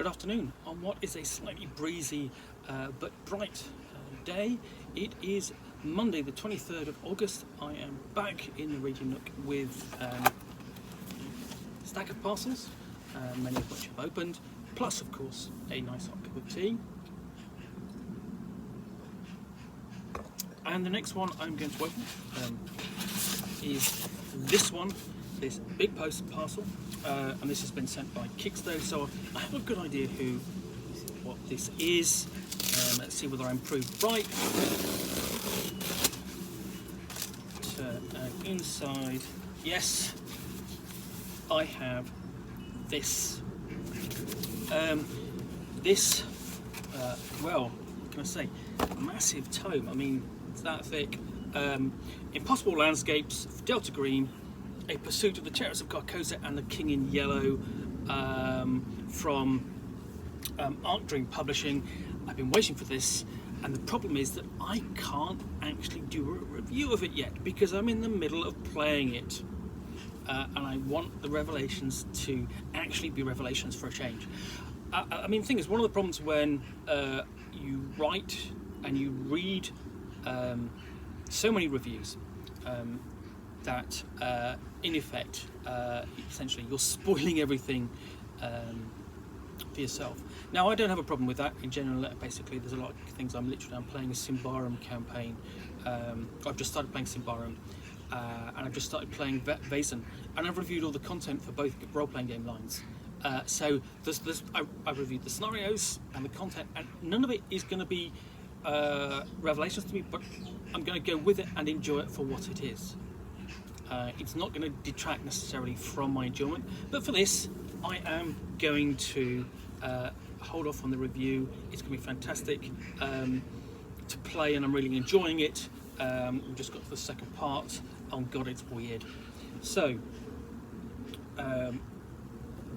good afternoon on what is a slightly breezy but bright day. It is Monday the 23rd of August. I am back in the Radio Nook with a stack of parcels, many of which have opened, plus of course a nice hot cup of tea. And the next one I'm going to open is this one, this big parcel, and this has been sent by Kickstarter, so I have a good idea what this is. Let's see whether I'm proved right. Inside, yes, I have this. Well, what can I say? Massive tome. I mean, it's that thick. Impossible Landscapes, Delta Green, A Pursuit of the Chariots of Carcosa and the King in Yellow, from Arc Dream Publishing. I've been waiting for this, and the problem is that I can't actually do a review of it yet because I'm in the middle of playing it, and I want the revelations to actually be revelations for a change. I mean, the thing is, one of the problems when you write and you read so many reviews that in effect essentially you're spoiling everything for yourself. Now, I don't have a problem with that in general. Basically, there's a lot of things I'm playing a Symbaroum campaign. I've just started playing Symbaroum, and I've just started playing Vaesen, and I've reviewed all the content for both role-playing game lines. So I reviewed the scenarios and the content, and none of it is going to be revelations to me, but I'm going to go with it and enjoy it for what it is. It's not going to detract necessarily from my enjoyment, but for this I am going to hold off on the review. It's going to be fantastic to play, and I'm really enjoying it. We've just got to the second part. Oh god, it's weird. So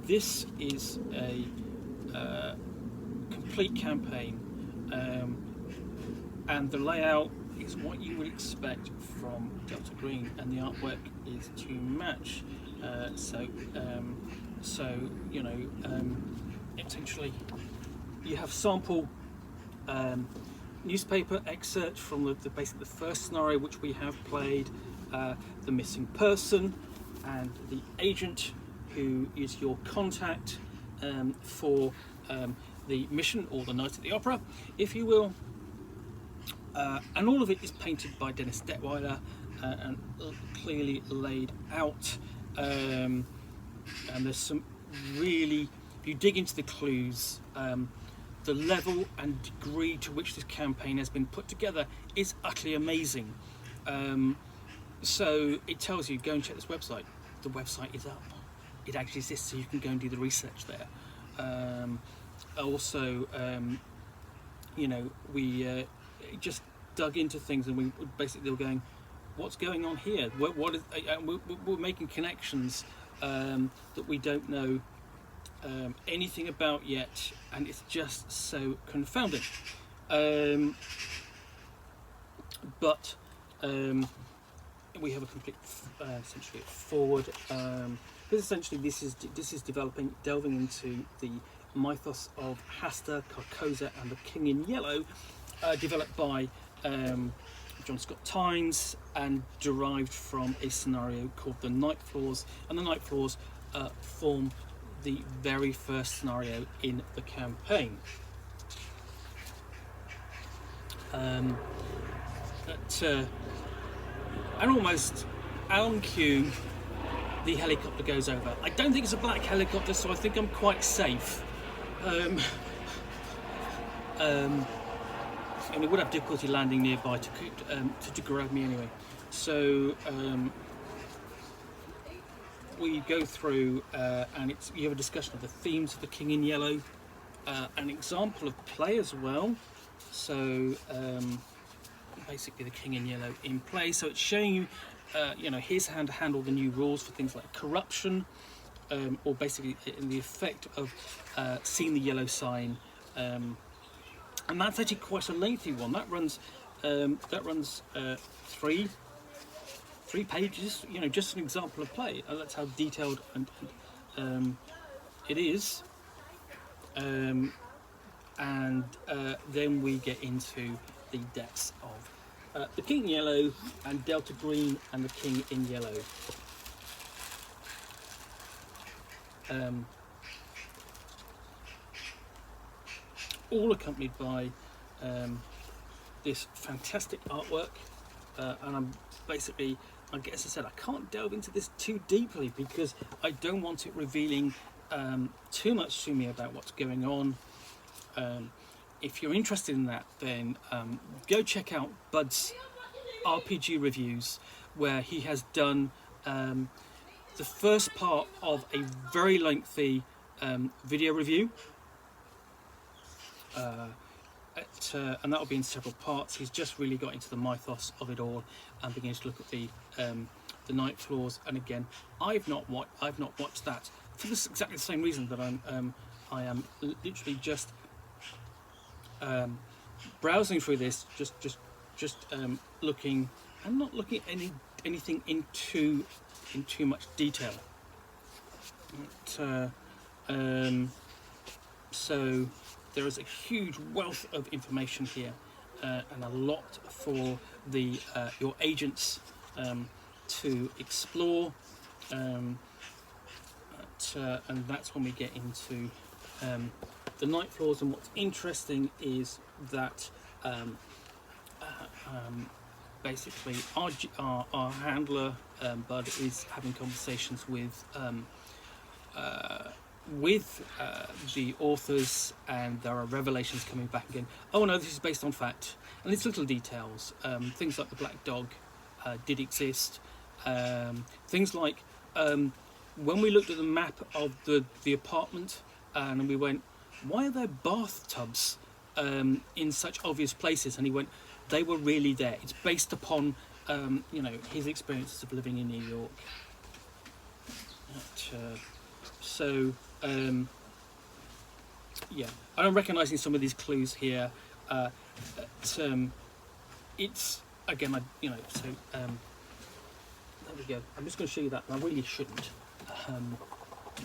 this is a complete campaign, and the layout is what you would expect from Delta Green, and the artwork is to match. So you know, essentially you have sample newspaper excerpts from basically the first scenario which we have played, the missing person and the agent who is your contact for the mission, or the night at the opera, if you will. And all of it is painted by Dennis Detweiler and clearly laid out. And there's some really, if you dig into the clues, the level and degree to which this campaign has been put together is utterly amazing. So it tells you, go and check this website. The website is up. It actually exists, so you can go and do the research there. Also, you know, we just dug into things, and we basically were going, what's going on here? What is, we're making connections that we don't know anything about yet, and it's just so confounding. But we have a complete, essentially, forward. Because essentially this is delving into the mythos of Hasta, Carcosa, and the King in Yellow, developed by John Scott Tynes and derived from a scenario called the Night Floors, and the Night Floors form the very first scenario in the campaign. And almost on cue, the helicopter goes over. I don't think it's a black helicopter, so I think I'm quite safe. And it would have difficulty landing nearby to grab me anyway. So we go through, and you have a discussion of the themes of the King in Yellow, an example of play as well. So basically the King in Yellow in play. So it's showing you, you know, here's how to handle the new rules for things like corruption, or basically in the effect of seeing the yellow sign. And that's actually quite a lengthy one. That runs three pages. You know, just an example of play. That's how detailed and it is. and then we get into the depths of the King in Yellow and Delta Green and the King in Yellow. All accompanied by this fantastic artwork, and I'm basically, I guess I said, I can't delve into this too deeply because I don't want it revealing too much to me about what's going on. If you're interested in that, then go check out Bud's RPG reviews, where he has done the first part of a very lengthy video review, and that'll be in several parts. He's just really got into the mythos of it all and begins to look at the night floors. And again, I've not watched that for this exactly the same reason that I am literally just browsing through this, just looking and not looking at anything in too much detail. So there is a huge wealth of information here, and a lot for the your agents to explore, and that's when we get into the night floors. And what's interesting is that basically our handler Bud is having conversations with the authors, and there are revelations coming back again. Oh no, this is based on fact, and it's little details, things like the black dog did exist, things like when we looked at the map of the apartment, and we went, why are there bathtubs in such obvious places? And he went, they were really there. It's based upon his experiences of living in New York. Yeah, I'm recognising some of these clues here. It's again, there we go. I'm just going to show you that. I really shouldn't,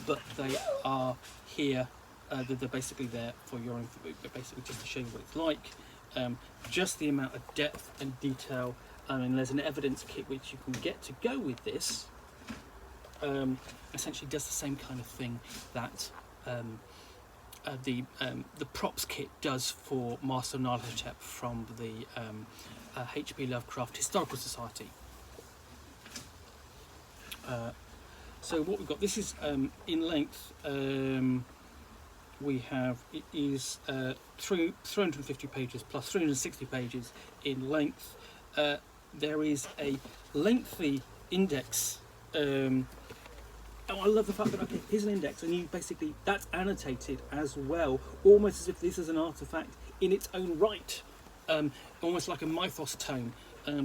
but they are here. They're basically there for your own, basically just to show you what it's like. Just the amount of depth and detail. I mean, there's an evidence kit which you can get to go with this. Essentially does the same kind of thing that the props kit does for Master Nyarlathotep from the H.P. Lovecraft Historical Society. So what we've got, this is in length. We have, it is 350 pages plus 360 pages in length. There is a lengthy index. I love the fact that, okay, here's an index, and you basically, that's annotated as well, almost as if this is an artifact in its own right, almost like a mythos tome.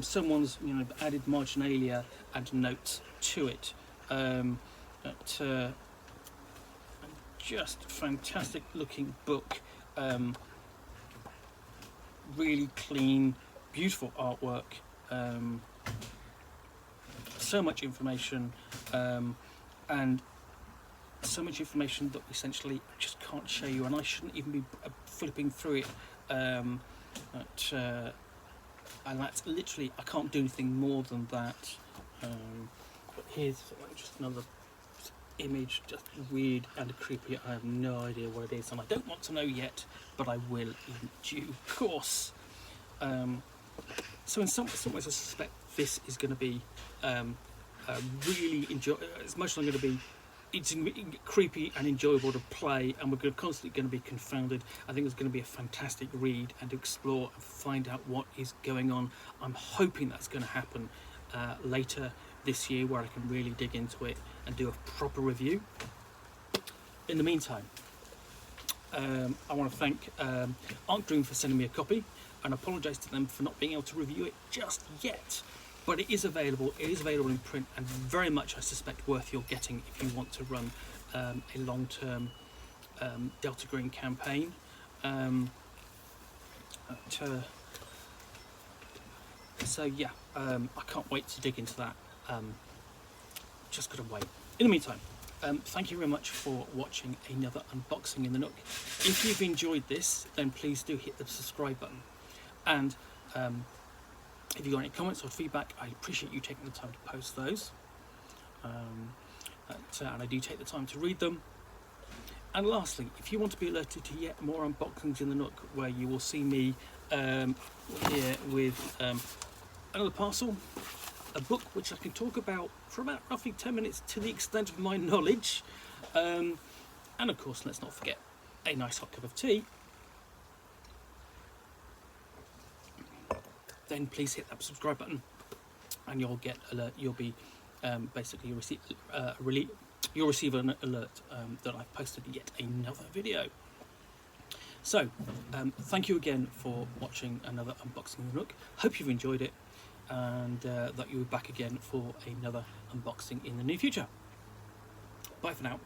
Someone's added marginalia and notes to it. Just fantastic looking book, really clean, beautiful artwork, so much information, and so much information that essentially I just can't show you, and I shouldn't even be flipping through it, and that's literally, I can't do anything more than that. But here's just another image, just weird and creepy. I have no idea what it is, and I don't want to know yet, but I will in due course. So in some ways I suspect this is going to be really as much as I'm going to be, it's creepy and enjoyable to play, and we're constantly going to be confounded. I think it's going to be a fantastic read and to explore and find out what is going on. I'm hoping that's going to happen later this year, where I can really dig into it and do a proper review. In the meantime, I want to thank Arc Dream for sending me a copy, and apologise to them for not being able to review it just yet. But it is available. It is available in print, and very much, I suspect, worth your getting if you want to run a long-term Delta Green campaign. So yeah, I can't wait to dig into that. Just gotta wait. In the meantime, Thank you very much for watching another unboxing in the Nook. If you've enjoyed this, then please do hit the subscribe button. And if you've got any comments or feedback, I appreciate you taking the time to post those. And I do take the time to read them. And lastly, if you want to be alerted to yet more unboxings in the Nook, where you will see me here with another parcel, a book which I can talk about for about roughly 10 minutes to the extent of my knowledge, and of course, let's not forget a nice hot cup of tea, then please hit that subscribe button and you'll get alert. You'll be basically you'll receive an alert that I've posted yet another video. So thank you again for watching another unboxing of the Nook. Hope you've enjoyed it, and that you'll be back again for another unboxing in the near future. Bye for now.